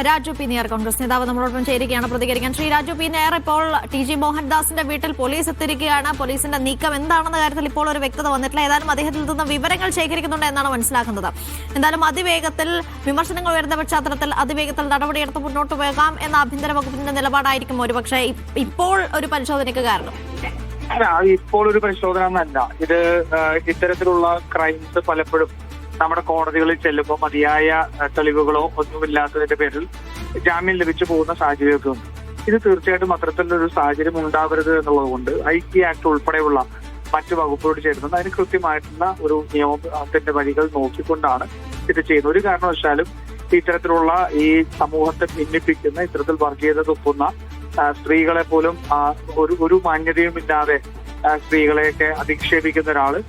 Raju P Nair, Congress നേതാവ് നമ്മളോടൊപ്പം ചേരുകയാണ് പ്രതികരിക്കാൻ. ശ്രീ രാജു പി നായർ, ഇപ്പോൾ TG മോഹൻദാസിന്റെ വീട്ടിൽ പോലീസ് എത്തിയിരിക്കുകയാണ്. പോലീസിന്റെ നീക്കം എന്താണെന്ന കാര്യത്തിൽ ഇപ്പോൾ ഒരു വ്യക്തത വന്നിട്ടില്ല. ഏതായാലും അദ്ദേഹത്തിൽ നിന്ന് വിവരങ്ങൾ ശേഖരിക്കുന്നുണ്ട് എന്നാണ് മനസ്സിലാക്കുന്നത്. എന്തായാലും അതിവേഗത്തിൽ വിമർശനങ്ങൾ വരുന്ന പശ്ചാത്തലത്തിൽ അതിവേഗത്തിൽ നടപടിയെടുത്ത് മുന്നോട്ട് പോകാം എന്ന ആഭ്യന്തര വകുപ്പിന്റെ നിലപാടായിരിക്കും ഒരുപക്ഷെ ഇപ്പോൾ ഒരു പരിശോധനയ്ക്ക് കാരണം. ഇപ്പോൾ ഒരു പരിശോധന എന്നല്ല, ഇത് ഇത്തരത്തിലുള്ള ക്രൈംസ് പലപ്പോഴും നമ്മുടെ കോടതികളിൽ ചെല്ലുമ്പോൾ മതിയായ തെളിവുകളോ ഒന്നുമില്ലാത്തതിന്റെ പേരിൽ ജാമ്യം ലഭിച്ചു പോകുന്ന സാഹചര്യമൊക്കെ ഉണ്ട്. ഇത് തീർച്ചയായിട്ടും അത്തരത്തിലൊരു സാഹചര്യം ഉണ്ടാവരുത് എന്നുള്ളത് കൊണ്ട് IT ആക്ട് ഉൾപ്പെടെയുള്ള മറ്റു വകുപ്പുകളോട് ചേരുന്നത് അതിന് കൃത്യമായിട്ടുള്ള ഒരു നിയമത്തിന്റെ വഴികൾ നോക്കിക്കൊണ്ടാണ് ഇത് ചെയ്യുന്നത്. ഒരു കാരണവശാലും ഇത്തരത്തിലുള്ള ഈ സമൂഹത്തെ ഭിന്നിപ്പിക്കുന്ന, ഇത്തരത്തിൽ വർഗീയത തുപ്പുന്ന സ്ത്രീകളെ പോലും ഒരു മാന്യതയുമില്ലാതെ സ്ത്രീകളെയൊക്കെ അധിക്ഷേപിക്കുന്ന ഒരാള്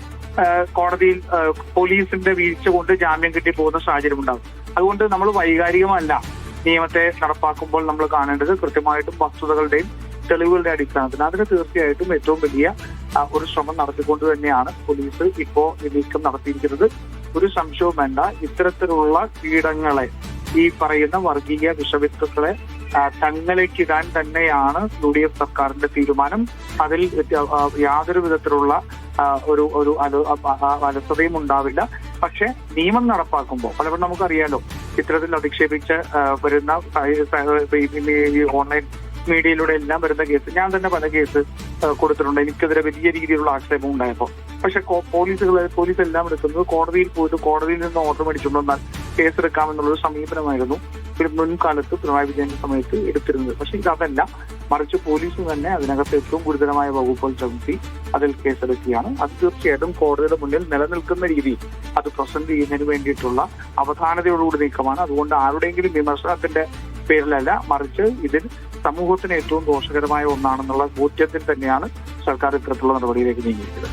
കോടതിയിൽ പോലീസിന്റെ വീഴ്ച കൊണ്ട് ജാമ്യം കിട്ടി പോകുന്ന സാഹചര്യം ഉണ്ടാകും. അതുകൊണ്ട് നമ്മൾ വൈകാരികമല്ല നിയമത്തെ നടപ്പാക്കുമ്പോൾ നമ്മൾ കാണേണ്ടത് കൃത്യമായിട്ടും വസ്തുതകളുടെയും തെളിവുകളുടെ അടിസ്ഥാനത്തിൽ. അതിന് തീർച്ചയായിട്ടും ഏറ്റവും വലിയ ഒരു ശ്രമം നടത്തിക്കൊണ്ട് തന്നെയാണ് പോലീസ് ഇപ്പോ ഈ നീക്കം നടത്തിയിരിക്കുന്നത്. ഒരു സംശയവും വേണ്ട, ഇത്തരത്തിലുള്ള കീടങ്ങളെ, ഈ പറയുന്ന വർഗീയ വിഷവിത്തുക്കളെ തങ്ങളിലേക്കിടാൻ തന്നെയാണ് UDF സർക്കാരിന്റെ തീരുമാനം. അതിൽ യാതൊരു വിധത്തിലുള്ള ഒരു അലസതയും ഉണ്ടാവില്ല. പക്ഷെ നിയമം നടപ്പാക്കുമ്പോൾ പലപ്പോഴും നമുക്കറിയാലോ, ഇത്തരത്തിൽ അധിക്ഷേപിച്ച് വരുന്ന ഈ ഓൺലൈൻ മീഡിയയിലൂടെ എല്ലാം വരുന്ന കേസ്, ഞാൻ തന്നെ പല കേസ് കൊടുത്തിട്ടുണ്ട്. എനിക്കെതിരെ വലിയ രീതിയിലുള്ള ആക്ഷേപം ഉണ്ടായപ്പോൾ. പക്ഷെ പോലീസ് എല്ലാം എടുക്കുന്നത് കോടതിയിൽ പോയിട്ട് കോടതിയിൽ നിന്ന് ഓർഡർ മേടിച്ചുകൊണ്ടുവന്നാൽ കേസെടുക്കാമെന്നുള്ളൊരു സമീപനമായിരുന്നു ഒരു മുൻകാലത്ത് പിണറായി വിജയന്റെ സമയത്ത് എടുത്തിരുന്നത്. പക്ഷെ ഇതല്ല, മറിച്ച് പോലീസ് തന്നെ അതിനകത്ത് ഏറ്റവും ഗുരുതരമായ വകുപ്പുകൾ ചുമത്തി അതിൽ കേസെടുക്കുകയാണ്. അത് തീർച്ചയായിട്ടും കോടതിയുടെ മുന്നിൽ നിലനിൽക്കുന്ന രീതിയിൽ അത് പ്രസന്റ് ചെയ്യുന്നതിന് വേണ്ടിയിട്ടുള്ള അവധാനതയോടുകൂടി നീക്കമാണ്. അതുകൊണ്ട് ആരുടെയെങ്കിലും വിമർശനത്തിന്റെ പേരിലല്ല, മറിച്ച് ഇതിൽ സമൂഹത്തിന് ഏറ്റവും ദോഷകരമായ ഒന്നാണെന്നുള്ള ബോധ്യത്തിൽ തന്നെയാണ് സർക്കാർ ഇത്തരത്തിലുള്ള നടപടിയിലേക്ക് നീങ്ങിയിരിക്കുന്നത്.